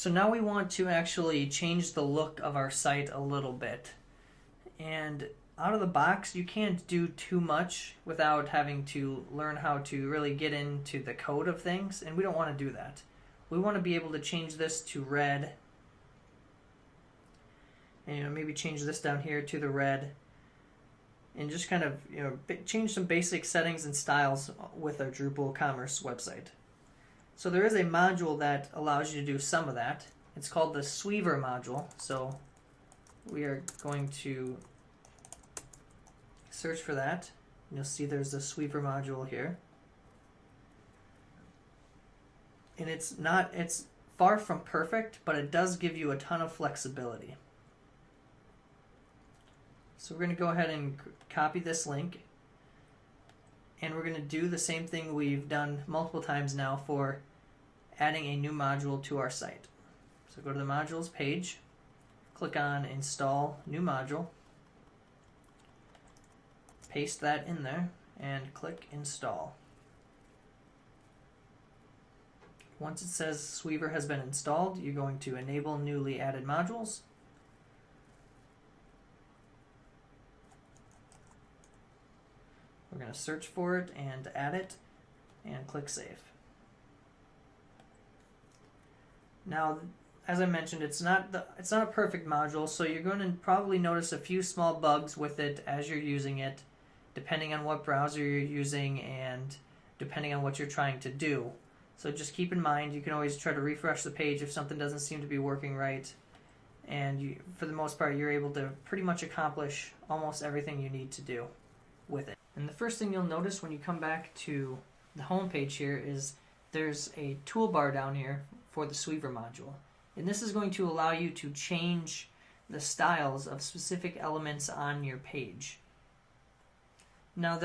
So now we want to actually change the look of our site a little bit. And out of the box, you can't do too much without having to learn how to really get into the code of things, and we don't want to do that. We want to be able to change this to red, and maybe change this down here to the red, and just kind of change some basic settings and styles with our Drupal commerce website. So there is a module that allows you to do some of that. It's called the Sweaver module. So we are going to search for that. You'll see there's the Sweaver module here. And it's far from perfect, but it does give you a ton of flexibility. So we're going to go ahead and copy this link, and we're going to do the same thing we've done multiple times now for adding a new module to our site. So go to the modules page, click on install new module, paste that in there, and click install. Once it says Sweaver has been installed, you're going to enable newly added modules. We're going to search for it and add it and click save. Now, as I mentioned, it's not a perfect module, so you're going to probably notice a few small bugs with it as you're using it, depending on what browser you're using and depending on what you're trying to do. So just keep in mind, you can always try to refresh the page if something doesn't seem to be working right, and for the most part you're able to pretty much accomplish almost everything you need to do with it. And the first thing you'll notice when you come back to the home page here is there's a toolbar down here for the Sweaver module. And this is going to allow you to change the styles of specific elements on your page. Now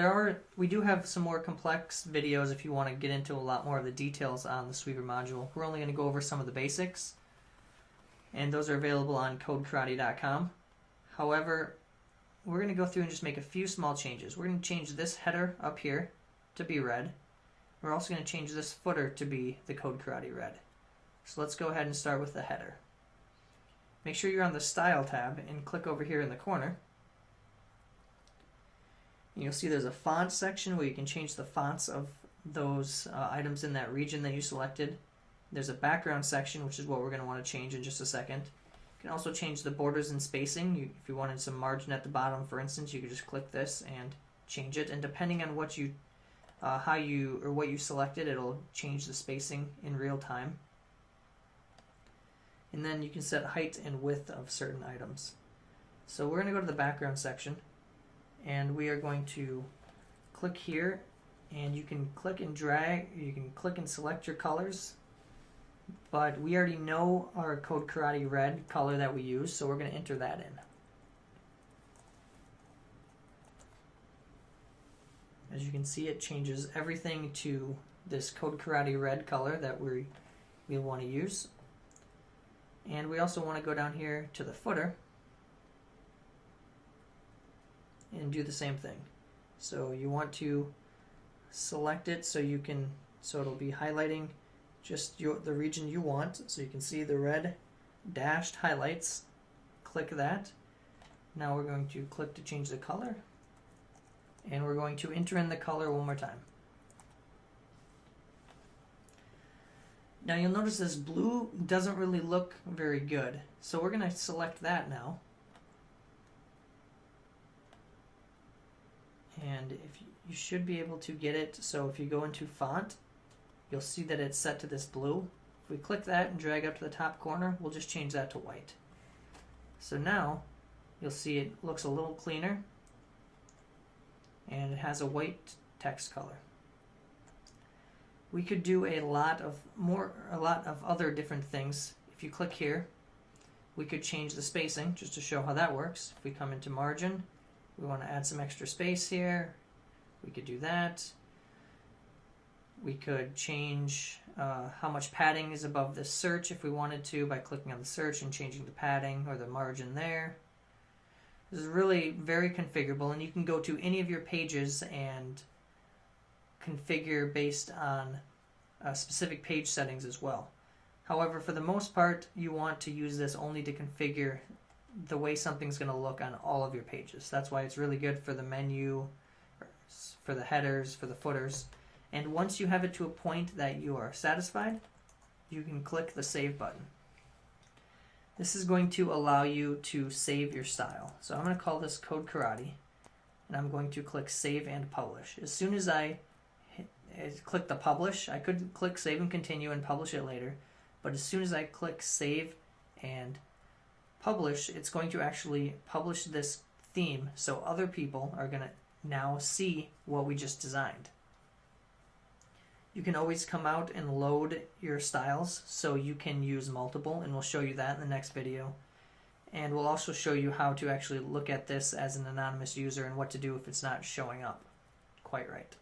we do have some more complex videos if you want to get into a lot more of the details on the Sweaver module. We're only going to go over some of the basics, and those are available on codekarate.com. However, we're going to go through and just make a few small changes. We're going to change this header up here to be red. We're also going to change this footer to be the Code Karate red. So let's go ahead and start with the header. Make sure you're on the Style tab and click over here in the corner. And you'll see there's a font section where you can change the fonts of those items in that region that you selected. There's a background section, which is what we're going to want to change in just a second. You can also change the borders and spacing. If you wanted some margin at the bottom, for instance, you could just click this and change it. And depending on what you selected, it'll change the spacing in real time. And then you can set height and width of certain items. So we're going to go to the background section, and we are going to click here, and you can click and drag, you can click and select your colors, but we already know our Code Karate red color that we use, so we're going to enter that in. As you can see, it changes everything to this Code Karate red color that we want to use. And we also want to go down here to the footer and do the same thing. So you want to select it so it'll be highlighting just the region you want. So you can see the red dashed highlights. Click that. Now we're going to click to change the color, and we're going to enter in the color one more time. Now you'll notice this blue doesn't really look very good, so we're going to select that now. And you should be able to get it, so if you go into font, you'll see that it's set to this blue. If we click that and drag up to the top corner, we'll just change that to white. So now you'll see it looks a little cleaner, and it has a white text color. We could do a lot of other different things. If you click here, we could change the spacing just to show how that works. If we come into margin, we want to add some extra space here. We could do that. We could change how much padding is above this search if we wanted to by clicking on the search and changing the padding or the margin there. This is really very configurable, and you can go to any of your pages and configure based on specific page settings as well. However, for the most part, you want to use this only to configure the way something's going to look on all of your pages. That's why it's really good for the menu, for the headers, for the footers. And once you have it to a point that you are satisfied, you can click the Save button. This is going to allow you to save your style. So I'm going to call this Code Karate, and I'm going to click Save and Publish. As soon as I click the Publish, I could click Save and Continue and publish it later, but as soon as I click Save and Publish, it's going to actually publish this theme, so other people are going to now see what we just designed. You can always come out and load your styles, so you can use multiple, and we'll show you that in the next video. And we'll also show you how to actually look at this as an anonymous user and what to do if it's not showing up quite right.